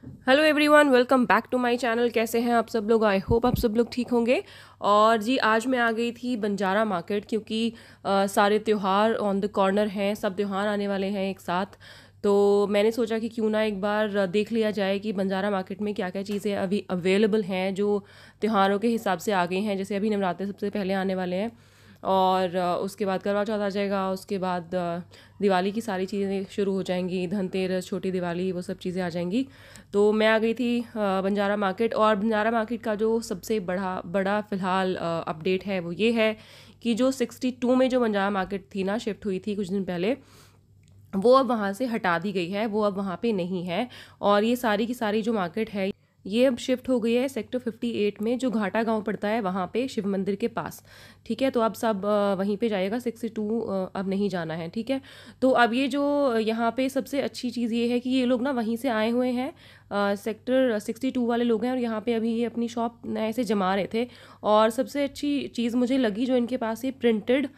Hello everyone, welcome back to my channel. कैसे हैं आप सब लोग? आई होप आप सब लोग ठीक होंगे। और जी, आज मैं आ गई थी बंजारा मार्केट क्योंकि सारे त्यौहार ऑन द कॉर्नर हैं। सब त्यौहार आने वाले हैं एक साथ। तो मैंने सोचा कि क्यों ना एक बार देख लिया जाए कि बंजारा मार्केट में क्या क्या चीज़ें अभी अवेलेबल हैं जो त्योहारों के हिसाब से आ गई हैं। जैसे अभी नवरात्रे सबसे पहले आने वाले हैं और उसके बाद करवा चौथ आ जाएगा। उसके बाद दिवाली की सारी चीज़ें शुरू हो जाएंगी, धनतेरस, छोटी दिवाली, वो सब चीज़ें आ जाएंगी। तो मैं आ गई थी बंजारा मार्केट। और बंजारा मार्केट का जो सबसे बड़ा बड़ा फ़िलहाल अपडेट है वो ये है कि जो 62 में जो बंजारा मार्केट थी ना, शिफ्ट हुई थी कुछ दिन पहले, वो अब वहाँ से हटा दी गई है। वो अब वहाँ पे नहीं है। और ये सारी की सारी जो मार्केट है ये अब शिफ्ट हो गई है सेक्टर 58 में, जो घाटा गांव पड़ता है वहाँ पे, शिव मंदिर के पास। ठीक है, तो अब सब वहीं पे जाएगा। 62 अब नहीं जाना है। ठीक है, तो अब ये जो यहाँ पे सबसे अच्छी चीज़ ये है कि ये लोग ना वहीं से आए हुए हैं। सेक्टर 62 वाले लोग हैं और यहाँ पे अभी ये अपनी शॉप नए से जमा रहे थे। और सबसे अच्छी चीज़ मुझे लगी जो इनके पास ये प्रिंटेड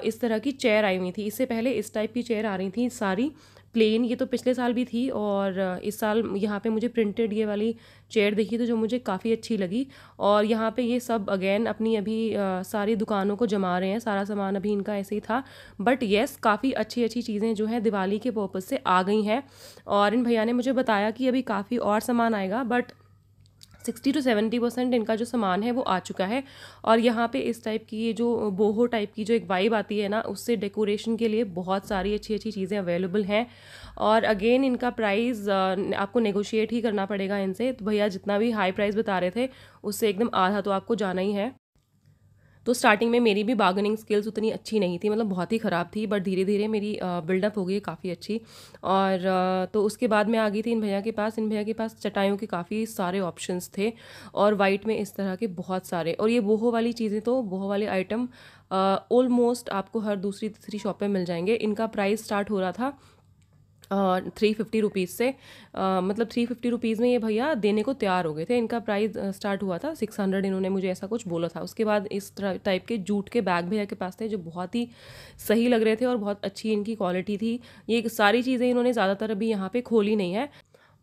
इस तरह की चेयर आई हुई थी। इससे पहले इस टाइप की चेयर आ रही थी सारी प्लेन। ये तो पिछले साल भी थी और इस साल यहाँ पे मुझे प्रिंटेड ये वाली चेयर दिखी तो जो मुझे काफ़ी अच्छी लगी। और यहाँ पे ये सब अगेन अपनी अभी सारी दुकानों को जमा रहे हैं। सारा सामान अभी इनका ऐसे ही था, बट येस, काफ़ी अच्छी अच्छी चीज़ें जो हैं दिवाली के पर्पज़ से आ गई हैं। और इन भैया ने मुझे बताया कि अभी काफ़ी और सामान आएगा, बट 60 to 70% इनका जो सामान है वो आ चुका है। और यहाँ पे इस टाइप की ये जो बोहो टाइप की जो एक वाइब आती है ना, उससे डेकोरेशन के लिए बहुत सारी अच्छी अच्छी चीज़ें अवेलेबल हैं। और अगेन इनका प्राइस आपको नेगोशिएट ही करना पड़ेगा इनसे। तो भैया जितना भी हाई प्राइस बता रहे थे उससे एकदम आधा तो आपको जाना ही है। तो स्टार्टिंग में मेरी भी बार्गेनिंग स्किल्स उतनी अच्छी नहीं थी, मतलब बहुत ही ख़राब थी, बट धीरे धीरे मेरी बिल्डअप हो गई काफ़ी अच्छी। और तो उसके बाद मैं आ गई थी इन भैया के पास। इन भैया के पास चटाइयों के काफ़ी सारे ऑप्शंस थे और वाइट में इस तरह के बहुत सारे। और ये बोहो वाली चीज़ें, तो बोहो वाले आइटम ऑलमोस्ट आपको हर दूसरी तीसरी शॉप पे मिल जाएंगे। इनका प्राइस स्टार्ट हो रहा था 350 रुपीज़ से। मतलब 350 रुपीज़ में ये भैया देने को तैयार हो गए थे। इनका प्राइस स्टार्ट हुआ था 600, इन्होंने मुझे ऐसा कुछ बोला था। उसके बाद इस टाइप के जूट के बैग भैया के पास थे जो बहुत ही सही लग रहे थे और बहुत अच्छी इनकी क्वालिटी थी। ये सारी चीज़ें इन्होंने ज़्यादातर अभी यहाँ पे खोली नहीं है।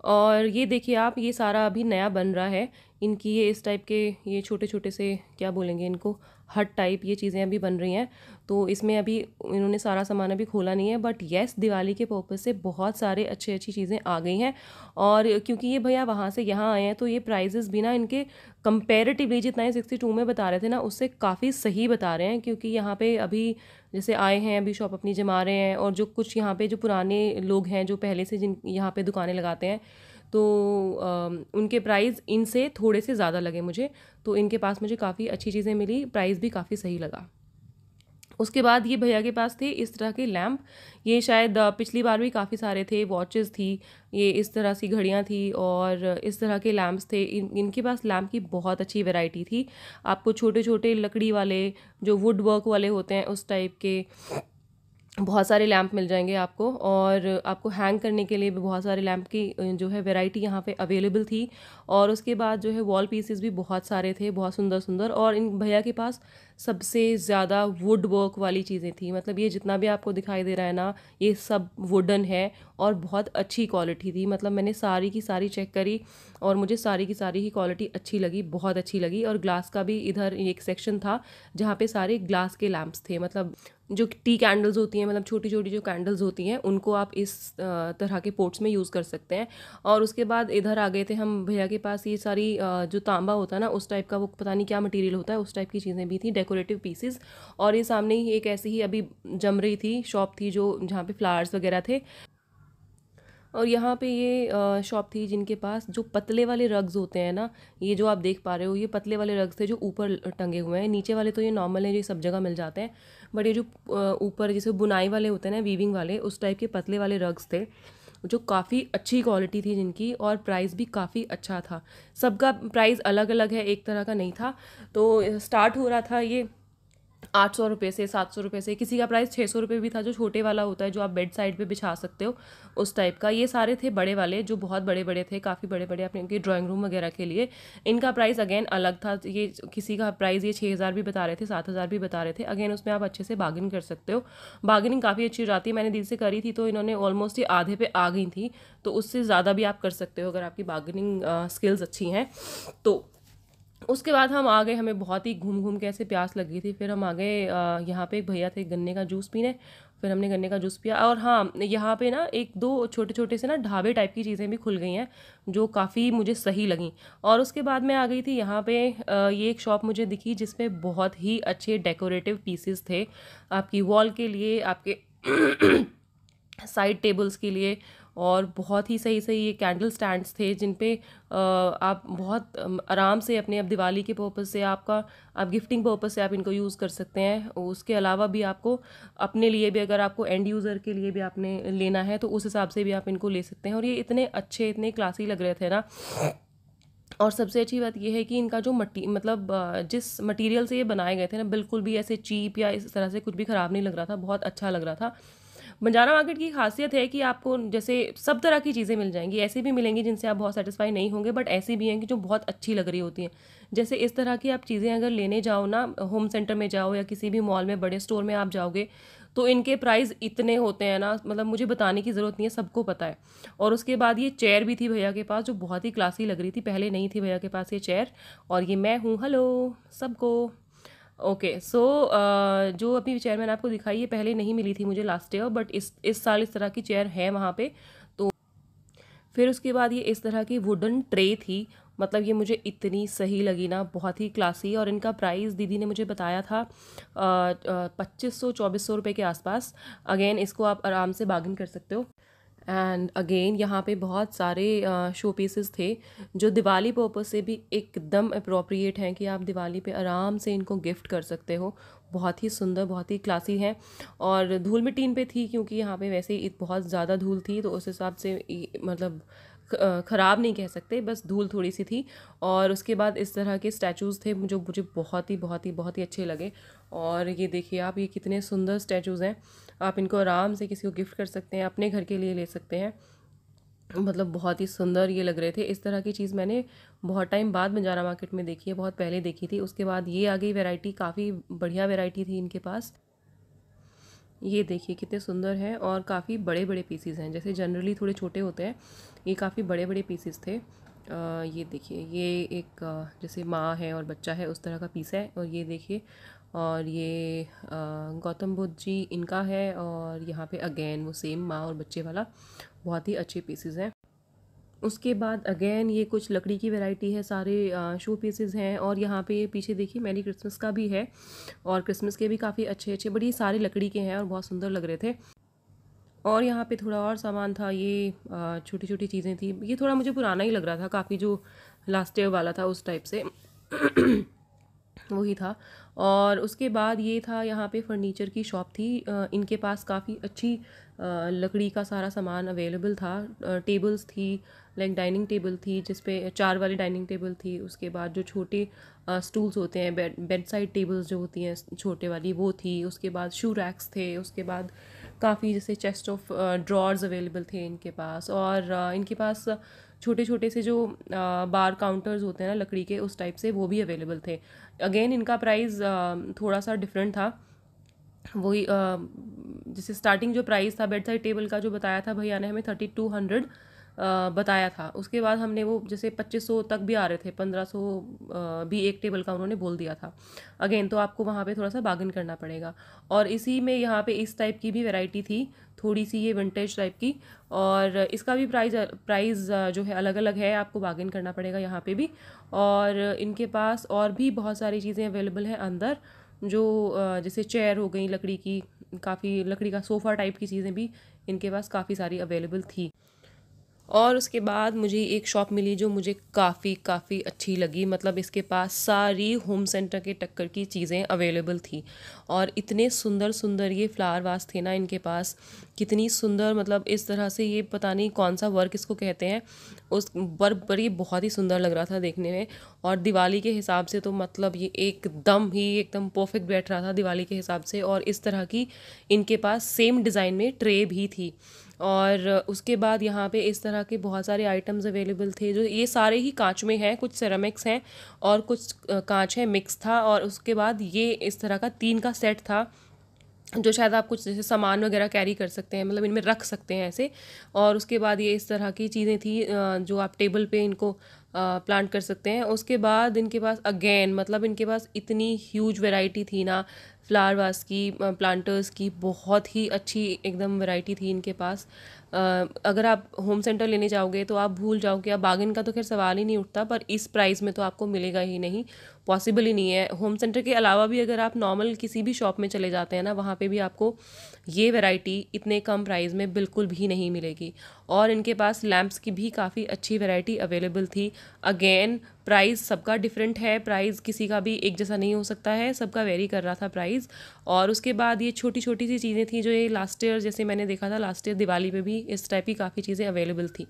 और ये देखिए आप, ये सारा अभी नया बन रहा है। इनकी ये इस टाइप के ये छोटे छोटे से, क्या बोलेंगे इनको, हट टाइप ये चीज़ें अभी बन रही हैं। तो इसमें अभी इन्होंने सारा सामान अभी खोला नहीं है, बट येस, दिवाली के पर्पज़ से बहुत सारे अच्छी अच्छी चीज़ें आ गई हैं। और क्योंकि ये भैया वहाँ से यहाँ आए हैं तो ये प्राइजेस भी ना इनके कंपेरेटिवली जितना ये 62 में बता रहे थे ना, उससे काफ़ी सही बता रहे हैं। क्योंकि यहाँ पे अभी जैसे आए हैं, अभी शॉप अपनी जमा रहे हैं, और जो कुछ यहाँ पे जो पुराने लोग हैं जो पहले से जिन यहाँ पे दुकानें लगाते हैं, तो उनके प्राइस इनसे थोड़े से ज़्यादा लगे मुझे। तो इनके पास मुझे काफ़ी अच्छी चीज़ें मिली, प्राइस भी काफ़ी सही लगा। उसके बाद ये भैया के पास थे इस तरह के लैम्प। ये शायद पिछली बार भी काफ़ी सारे थे। वॉचेस थी, ये इस तरह सी घड़ियाँ थी और इस तरह के लैम्प्स थे। इनके पास लैम्प की बहुत अच्छी वैरायटी थी। आपको छोटे छोटे लकड़ी वाले, जो वुड वर्क वाले होते हैं, उस टाइप के बहुत सारे लैंप मिल जाएंगे आपको। और आपको हैंग करने के लिए भी बहुत सारे लैंप की जो है वैरायटी यहाँ पे अवेलेबल थी। और उसके बाद जो है वॉल पीसेस भी बहुत सारे थे, बहुत सुंदर सुंदर। और इन भैया के पास सबसे ज़्यादा वुड वर्क वाली चीज़ें थी। मतलब ये जितना भी आपको दिखाई दे रहा है ना, ये सब वुडन है और बहुत अच्छी क्वालिटी थी। मतलब मैंने सारी की सारी चेक करी और मुझे सारी की सारी ही क्वालिटी अच्छी लगी, बहुत अच्छी लगी। और ग्लास का भी इधर एक सेक्शन था जहाँ पे सारे ग्लास के लैंप्स थे। मतलब जो टी कैंडल्स होती हैं, मतलब छोटी छोटी जो कैंडल्स होती हैं, उनको आप इस तरह के पोर्ट्स में यूज़ कर सकते हैं। और उसके बाद इधर आ गए थे हम भैया के पास। ये सारी जो तांबा होता है ना, उस टाइप का, वो पता नहीं क्या मटेरियल होता है, उस टाइप की चीज़ें भी थी, डेकोरेटिव पीसेस। और ये सामने ही एक ऐसी ही अभी जम रही थी शॉप थी जो जहाँ पे फ्लावर्स वगैरह थे। और यहाँ पे ये शॉप थी जिनके पास जो पतले वाले रग्स होते हैं ना, ये जो आप देख पा रहे हो, ये पतले वाले रग्स थे जो ऊपर टंगे हुए हैं। नीचे वाले तो ये नॉर्मल है, जो सब जगह मिल जाते हैं। बट ये जो ऊपर जैसे बुनाई वाले होते हैं ना, वीविंग वाले, उस टाइप के पतले वाले रग्स थे जो काफ़ी अच्छी क्वालिटी थी जिनकी। और प्राइस भी काफ़ी अच्छा था। सबका प्राइस अलग अलग है, एक तरह का नहीं था। तो स्टार्ट हो रहा था ये 800 रुपये से, 700 रुपये से, किसी का प्राइस 600 रुपये भी था, जो छोटे वाला होता है जो आप बेड साइड पे बिछा सकते हो उस टाइप का। ये सारे थे बड़े वाले जो बहुत बड़े बड़े थे, काफ़ी बड़े बड़े अपने इनके ड्राइंग रूम वगैरह के लिए। इनका प्राइस अगेन अलग था, ये किसी का प्राइस ये 6,000 भी बता रहे थे, 7,000 भी बता रहे थे। अगेन उसमें आप अच्छे से बार्गेनिंग कर सकते हो, बार्गेनिंग काफ़ी अच्छी हो जाती है। मैंने दीदी से करी थी तो इन्होंने ऑलमोस्ट ये आधे पे आ गई थी, तो उससे ज़्यादा भी आप कर सकते हो अगर आपकी बार्गेनिंग स्किल्स अच्छी हैं तो। उसके बाद हम आ गए, हमें बहुत ही घूम घूम के ऐसे प्यास लगी थी, फिर हम आ गए यहाँ पे एक भैया थे गन्ने का जूस पीने। फिर हमने गन्ने का जूस पिया। और हाँ, यहाँ पे ना एक दो छोटे छोटे से ना ढाबे टाइप की चीज़ें भी खुल गई हैं जो काफ़ी मुझे सही लगी। और उसके बाद मैं आ गई थी यहाँ पे ये एक शॉप मुझे दिखी जिसमें बहुत ही अच्छे डेकोरेटिव पीसेस थे आपकी वॉल के लिए, आपके साइड टेबल्स के लिए। और बहुत ही सही सही ये कैंडल स्टैंड्स थे जिन पे आप बहुत आराम से अपने, अब दिवाली के पर्पज़ से आप गिफ्टिंग पर्पज़ से आप इनको यूज़ कर सकते हैं। उसके अलावा भी आपको अपने लिए भी, अगर आपको एंड यूज़र के लिए भी आपने लेना है तो उस हिसाब से भी आप इनको ले सकते हैं। और ये इतने अच्छे, इतने क्लासी लग रहे थे ना। और सबसे अच्छी बात यह है कि इनका जो मतलब जिस मटेरियल से ये बनाए गए थे ना, बिल्कुल भी ऐसे चीप या इस तरह से कुछ भी ख़राब नहीं लग रहा था, बहुत अच्छा लग रहा था। बंजारा मार्केट की खासियत है कि आपको जैसे सब तरह की चीज़ें मिल जाएंगी, ऐसी भी मिलेंगी जिनसे आप बहुत सेटिस्फाई नहीं होंगे, बट ऐसी भी हैं कि जो बहुत अच्छी लग रही होती हैं। जैसे इस तरह की आप चीज़ें अगर लेने जाओ ना, होम सेंटर में जाओ या किसी भी मॉल में बड़े स्टोर में आप जाओगे, तो इनके प्राइस इतने होते हैं ना, मतलब मुझे बताने की ज़रूरत नहीं है, सबको पता है। और उसके बाद ये चेयर भी थी भैया के पास जो बहुत ही क्लासी लग रही थी, पहले नहीं थी भैया के पास ये चेयर। और ये मैं हूँ, हेलो सबको। ओके सो जो अभी चेयर मैंने आपको दिखाई है पहले नहीं मिली थी मुझे लास्ट ईयर, बट इस साल इस तरह की चेयर है वहाँ पे। तो फिर उसके बाद ये इस तरह की वुडन ट्रे थी, मतलब ये मुझे इतनी सही लगी ना, बहुत ही क्लासी। और इनका प्राइस दीदी ने मुझे बताया था 2500-2400 रुपये के आसपास। अगेन इसको आप आराम से बार्गेन कर सकते हो। एंड अगेन यहाँ पे बहुत सारे शो पीसेस थे जो दिवाली पर्पस से भी एकदम अप्रोप्रिएट हैं कि आप दिवाली पे आराम से इनको गिफ्ट कर सकते हो। बहुत ही सुंदर, बहुत ही क्लासी हैं। और धूल मिट्टी इन पे थी क्योंकि यहाँ पे वैसे ही बहुत ज़्यादा धूल थी, तो उस हिसाब से मतलब ख़राब नहीं कह सकते, बस धूल थोड़ी सी थी। और उसके बाद इस तरह के स्टैचूज़ थे जो मुझे बहुत ही बहुत ही बहुत ही अच्छे लगे। और ये देखिए आप, ये कितने सुंदर स्टैचूज़ हैं, आप इनको आराम से किसी को गिफ्ट कर सकते हैं, अपने घर के लिए ले सकते हैं। मतलब बहुत ही सुंदर ये लग रहे थे। इस तरह की चीज़ मैंने बहुत टाइम बाद बंजारा मार्केट में देखी है, बहुत पहले देखी थी। उसके बाद ये आ गई वैरायटी, काफ़ी बढ़िया वैरायटी थी इनके पास। ये देखिए कितने सुंदर हैं और काफ़ी बड़े बड़े पीसीज हैं, जैसे जनरली थोड़े छोटे होते हैं, ये काफ़ी बड़े बड़े पीसीज थे। ये देखिए, ये एक जैसे माँ है और बच्चा है उस तरह का पीस है। और ये देखिए, और ये गौतम बुद्ध जी इनका है। और यहाँ पे अगेन वो सेम माँ और बच्चे वाला, बहुत ही अच्छे पीसेस हैं। उसके बाद अगेन ये कुछ लकड़ी की वैरायटी है, सारे शो पीसेस हैं। और यहाँ पे ये पीछे देखिए मैरी क्रिसमस का भी है, और क्रिसमस के भी काफ़ी अच्छे अच्छे, बड़ी सारे लकड़ी के हैं और बहुत सुंदर लग रहे थे। और यहाँ पे थोड़ा और सामान था, ये छोटी छोटी चीज़ें थी। ये थोड़ा मुझे पुराना ही लग रहा था काफ़ी, जो लास्ट ईयर वाला था उस टाइप से वही था। और उसके बाद ये था, यहाँ पे फर्नीचर की शॉप थी। इनके पास काफ़ी अच्छी लकड़ी का सारा सामान अवेलेबल था। टेबल्स थी, लाइक डाइनिंग टेबल थी जिस पे 4 वाली डाइनिंग टेबल थी। उसके बाद जो छोटे स्टूल्स होते हैं, बेड साइड टेबल्स जो होती हैं छोटे वाली, वो थी। उसके बाद शू रैक्स थे। उसके बाद काफ़ी जैसे चेस्ट ऑफ ड्रॉर्स अवेलेबल थे इनके पास। और इनके पास छोटे छोटे से जो बार काउंटर्स होते हैं ना लकड़ी के, उस टाइप से वो भी अवेलेबल थे। अगेन इनका प्राइस थोड़ा सा डिफरेंट था। वही जैसे स्टार्टिंग जो प्राइस था बेड साइड टेबल का जो बताया था भैया ने हमें 3200 बताया था। उसके बाद हमने वो जैसे 2500 तक भी आ रहे थे, 1500 भी एक टेबल का उन्होंने बोल दिया था। अगेन तो आपको वहाँ पे थोड़ा सा बार्गेन करना पड़ेगा। और इसी में यहाँ पे इस टाइप की भी वैरायटी थी, थोड़ी सी ये विंटेज टाइप की। और इसका भी प्राइस जो है अलग अलग है, आपको बार्गेन करना पड़ेगा यहाँ पे भी। और इनके पास और भी बहुत सारी चीज़ें अवेलेबल हैं अंदर, जो जैसे चेयर हो गई लकड़ी की, काफ़ी लकड़ी का सोफ़ा टाइप की चीज़ें भी इनके पास काफ़ी सारी अवेलेबल थी। और उसके बाद मुझे एक शॉप मिली जो मुझे काफ़ी काफ़ी अच्छी लगी। मतलब इसके पास सारी होम सेंटर के टक्कर की चीज़ें अवेलेबल थी और इतने सुंदर सुंदर ये फ्लावर वास थे ना इनके पास, कितनी सुंदर, मतलब इस तरह से ये पता नहीं कौन सा वर्क इसको कहते हैं, उस वर्क पर ये बहुत ही सुंदर लग रहा था देखने में। और दिवाली के हिसाब से तो मतलब ये एकदम परफेक्ट बैठ रहा था दिवाली के हिसाब से। और इस तरह की इनके पास सेम डिज़ाइन में ट्रे भी थी। और उसके बाद यहाँ पे इस तरह के बहुत सारे आइटम्स अवेलेबल थे, जो ये सारे ही कांच में हैं, कुछ सेरामिक्स हैं और कुछ कांच है, मिक्स था। और उसके बाद ये इस तरह का 3 का सेट था, जो शायद आप कुछ जैसे सामान वगैरह कैरी कर सकते हैं, मतलब इनमें रख सकते हैं ऐसे। और उसके बाद ये इस तरह की चीज़ें थी जो आप टेबल पे इनको प्लांट कर सकते हैं। उसके बाद इनके पास अगेन मतलब इनके पास इतनी ह्यूज वैरायटी थी ना फ्लावर वास की, प्लांटर्स की, बहुत ही अच्छी एकदम वैरायटी थी इनके पास। अगर आप होम सेंटर लेने जाओगे तो आप भूल जाओगे, अब बार्गेन का तो खैर सवाल ही नहीं उठता, पर इस प्राइस में तो आपको मिलेगा ही नहीं, पॉसिबल ही नहीं है। होम सेंटर के अलावा भी अगर आप नॉर्मल किसी भी शॉप में चले जाते हैं ना, वहाँ पे भी आपको ये वैरायटी इतने कम प्राइस में बिल्कुल भी नहीं मिलेगी। और इनके पास लैम्प्स की भी काफ़ी अच्छी वैरायटी अवेलेबल थी। अगेन प्राइस सबका डिफरेंट है, प्राइस किसी का भी एक जैसा नहीं हो सकता है, सबका वेरी कर रहा था प्राइस। और उसके बाद ये छोटी छोटी सी चीज़ें थी जो ये लास्ट ईयर जैसे मैंने देखा था, लास्ट ईयर दिवाली पे भी इस टाइप की काफ़ी चीज़ें अवेलेबल थी।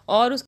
और उस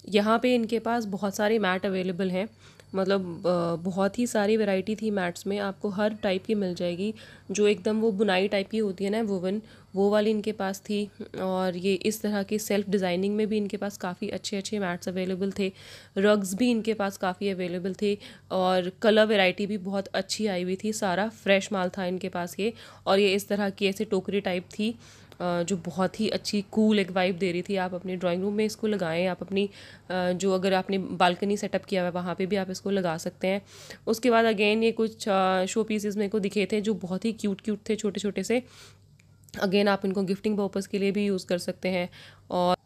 यहाँ पे इनके पास बहुत सारे मैट अवेलेबल हैं, मतलब बहुत ही सारी वैरायटी थी मैट्स में, आपको हर टाइप की मिल जाएगी। जो एकदम वो बुनाई टाइप की होती है ना वुवन, वो वाली इनके पास थी। और ये इस तरह की सेल्फ डिज़ाइनिंग में भी इनके पास काफ़ी अच्छे अच्छे मैट्स अवेलेबल थे। रग्स भी इनके पास काफ़ी अवेलेबल थे और कलर वैरायटी भी बहुत अच्छी आई हुई थी, सारा फ्रेश माल था इनके पास ये। और ये इस तरह की ऐसे टोकरी टाइप थी जो बहुत ही अच्छी कूल एक वाइब दे रही थी। आप अपने ड्राइंग रूम में इसको लगाएं, आप अपनी जो अगर आपने बालकनी सेटअप किया हुआ है वहाँ पे भी आप इसको लगा सकते हैं। उसके बाद अगेन ये कुछ शो पीसेस मेरे को दिखे थे जो बहुत ही क्यूट क्यूट थे, छोटे छोटे से। अगेन आप इनको गिफ्टिंग पर्पज़ के लिए भी यूज़ कर सकते हैं। और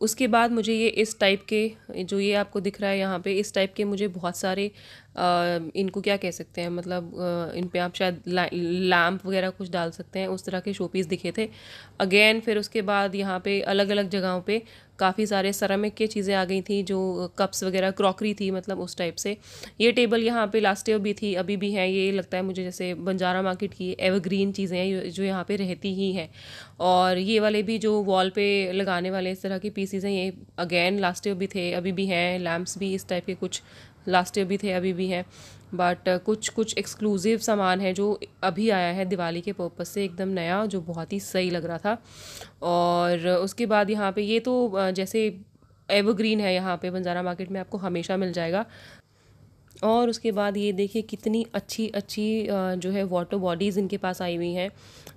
उसके बाद मुझे ये इस टाइप के जो ये आपको दिख रहा है यहाँ पे, इस टाइप के मुझे बहुत सारे इनको क्या कह सकते हैं, मतलब इन पे आप शायद लैम्प वगैरह कुछ डाल सकते हैं, उस तरह के शोपीस दिखे थे। अगेन फिर उसके बाद यहाँ पे अलग अलग जगहों पे काफ़ी सारे सेरामिक की चीज़ें आ गई थी, जो कप्स वगैरह क्रॉकरी थी, मतलब उस टाइप से। ये टेबल यहाँ पे लास्ट ईयर भी थी, अभी भी है, ये लगता है मुझे जैसे बंजारा मार्केट की एवरग्रीन चीज़ें हैं जो यहाँ पे रहती ही हैं। और ये वाले भी जो वॉल पे लगाने वाले इस तरह की पीसीज हैं, ये अगेन लास्ट ईयर भी थे, अभी भी हैं। लैम्प्स भी इस टाइप के कुछ लास्ट ईयर भी थे, अभी भी हैं। बट कुछ कुछ एक्सक्लूसिव सामान है जो अभी आया है दिवाली के पर्पज़ से, एकदम नया, जो बहुत ही सही लग रहा था। और उसके बाद यहाँ पे ये तो जैसे एवरग्रीन है, यहाँ पे बंजारा मार्केट में आपको हमेशा मिल जाएगा। और उसके बाद ये देखिए कितनी अच्छी अच्छी जो है वाटर बॉडीज़ इनके पास आई हुई हैं,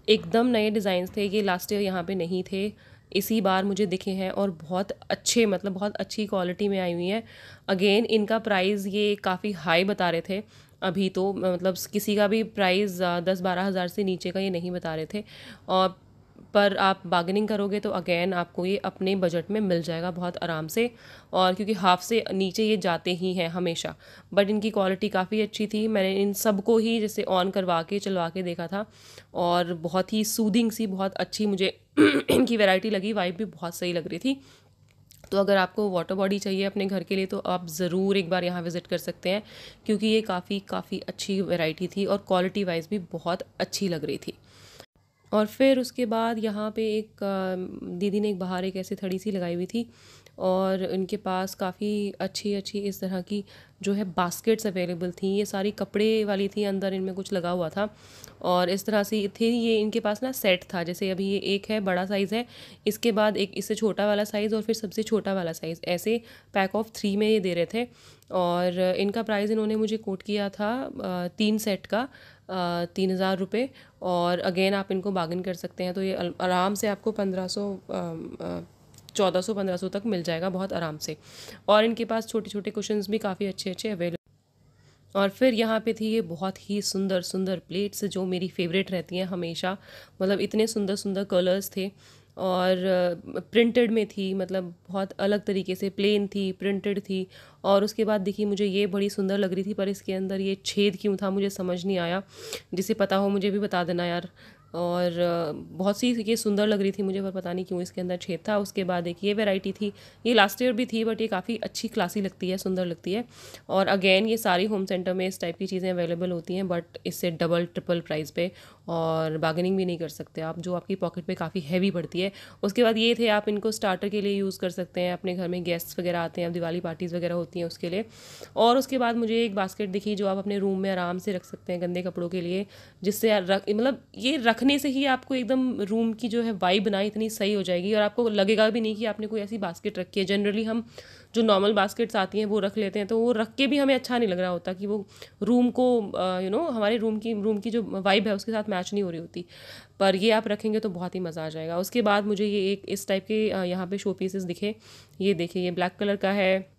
एकदम नए डिज़ाइंस थे, ये लास्ट ईयर यहाँ पे नहीं थे, इसी बार मुझे दिखे हैं। और बहुत अच्छे, मतलब बहुत अच्छी क्वालिटी में आई हुई हैं। अगेन इनका प्राइस ये काफ़ी हाई बता रहे थे अभी तो, मतलब किसी का भी प्राइस 10-12 हज़ार से नीचे का ये नहीं बता रहे थे। और पर आप बार्गेनिंग करोगे तो अगेन आपको ये अपने बजट में मिल जाएगा बहुत आराम से। और क्योंकि हाफ से नीचे ये जाते ही हैं हमेशा, बट इनकी क्वालिटी काफ़ी अच्छी थी। मैंने इन सबको ही जैसे ऑन करवा के चलवा के देखा था और बहुत ही सूदिंग सी, बहुत अच्छी मुझे इनकी वैरायटी लगी, वाइब भी बहुत सही लग रही थी। तो अगर आपको वाटर बॉडी चाहिए अपने घर के लिए तो आप ज़रूर एक बार यहाँ विज़िट कर सकते हैं, क्योंकि ये काफ़ी काफ़ी अच्छी वैरायटी थी और क्वालिटी वाइज भी बहुत अच्छी लग रही थी। और फिर उसके बाद यहाँ पे एक दीदी ने एक बाहर एक ऐसी थड़ी सी लगाई हुई थी और इनके पास काफ़ी अच्छी अच्छी इस तरह की जो है बास्केट्स अवेलेबल थी। ये सारी कपड़े वाली थी, अंदर इनमें कुछ लगा हुआ था और इस तरह से थी। ये इनके पास ना सेट था, जैसे अभी ये एक है बड़ा साइज़ है, इसके बाद एक इससे छोटा वाला साइज़ और फिर सबसे छोटा वाला साइज़, ऐसे पैक ऑफ 3 में ये दे रहे थे। और इनका प्राइस इन्होंने मुझे कोट किया था 3 सेट का 3,000 रुपये। और अगेन आप इनको बार्गेन कर सकते हैं तो ये आराम से आपको 1400 तक मिल जाएगा बहुत आराम से। और इनके पास छोटे छोटे कुशन्स भी काफ़ी अच्छे अच्छे अवेलेबल। और फिर यहाँ पे थी ये बहुत ही सुंदर सुंदर प्लेट्स जो मेरी फेवरेट रहती हैं हमेशा, मतलब इतने सुंदर सुंदर कलर्स थे और प्रिंटेड में थी, मतलब बहुत अलग तरीके से, प्लेन थी, प्रिंटेड थी। और उसके बाद देखिए मुझे ये बड़ी सुंदर लग रही थी, पर इसके अंदर ये छेद क्यों था मुझे समझ नहीं आया, जिसे पता हो मुझे भी बता देना यार। और बहुत सी ये सुंदर लग रही थी मुझे, पर पता नहीं क्यों इसके अंदर छेद था। उसके बाद एक ये वैरायटी थी, ये लास्ट ईयर भी थी, बट ये काफ़ी अच्छी क्लासी लगती है, सुंदर लगती है। और अगेन ये सारी होम सेंटर में इस टाइप की चीज़ें अवेलेबल होती हैं, बट इससे डबल ट्रिपल प्राइस पे, और बार्गेनिंग भी नहीं कर सकते आप, जो आपकी पॉकेट पे काफ़ी हैवी पड़ती है। उसके बाद ये थे, आप इनको स्टार्टर के लिए यूज़ कर सकते हैं, अपने घर में गेस्ट्स वगैरह आते हैं, अब दिवाली पार्टीज़ वगैरह होती हैं उसके लिए। और उसके बाद मुझे एक बास्केट दिखी जो आप अपने रूम में आराम से रख सकते हैं गंदे कपड़ों के लिए, जिससे मतलब ये रखने से ही आपको एकदम रूम की जो है वाइब ना इतनी सही हो जाएगी, और आपको लगेगा भी नहीं कि आपने कोई ऐसी बास्केट रखी है। जनरली हम जो नॉर्मल बास्केट्स आती हैं वो रख लेते हैं, तो वो रख के भी हमें अच्छा नहीं लग रहा होता, कि वो रूम को हमारे रूम की जो वाइब है उसके साथ मैच नहीं हो रही होती। पर ये आप रखेंगे तो बहुत ही मज़ा आ जाएगा। उसके बाद मुझे ये एक इस टाइप के यहाँ पे शो पीसेस दिखे। ये देखिए, ये ब्लैक कलर का है,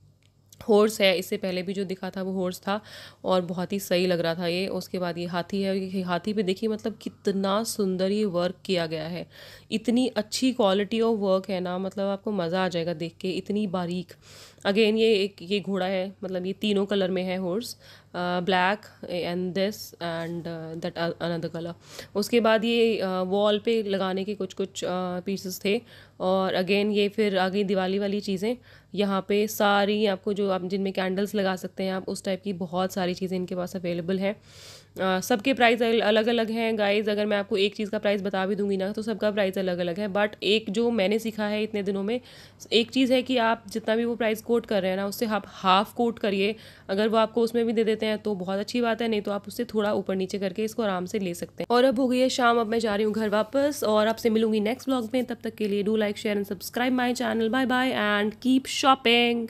हॉर्स है। इससे पहले भी जो दिखा था वो हॉर्स था, और बहुत ही सही लग रहा था ये। उसके बाद ये हाथी है, ये हाथी पे देखिए मतलब कितना सुंदर ये वर्क किया गया है, इतनी अच्छी क्वालिटी ऑफ वर्क है ना, मतलब आपको मज़ा आ जाएगा देख के, इतनी बारीक। अगेन ये घोड़ा है, मतलब ये तीनों कलर में है horse, black and this and that another colour. उसके बाद ये वॉल पे लगाने के कुछ कुछ पीसेस थे। और अगेन ये फिर आगे दिवाली वाली चीज़ें, यहाँ पे सारी आपको जो आप जिनमें कैंडल्स लगा सकते हैं आप, उस टाइप की बहुत सारी चीज़ें इनके पास अवेलेबल हैं। सबके प्राइस अलग अलग हैं गाइस। अगर मैं आपको एक चीज़ का प्राइस बता भी दूंगी ना, तो सबका प्राइस अलग अलग है। बट एक जो मैंने सीखा है इतने दिनों में, एक चीज़ है कि आप जितना भी वो प्राइस कोट कर रहे हैं ना, उससे आप हाफ कोट करिए। अगर वो आपको उसमें भी दे देते हैं तो बहुत अच्छी बात है, नहीं तो आप उससे थोड़ा ऊपर नीचे करके इसको आराम से ले सकते हैं। और अब हो गई है शाम, अब मैं जा रही हूँ घर वापस, और आपसे मिलूंगी नेक्स्ट व्लॉग में। तब तक के लिए do like, share and subscribe my channel. Bye bye and keep shopping.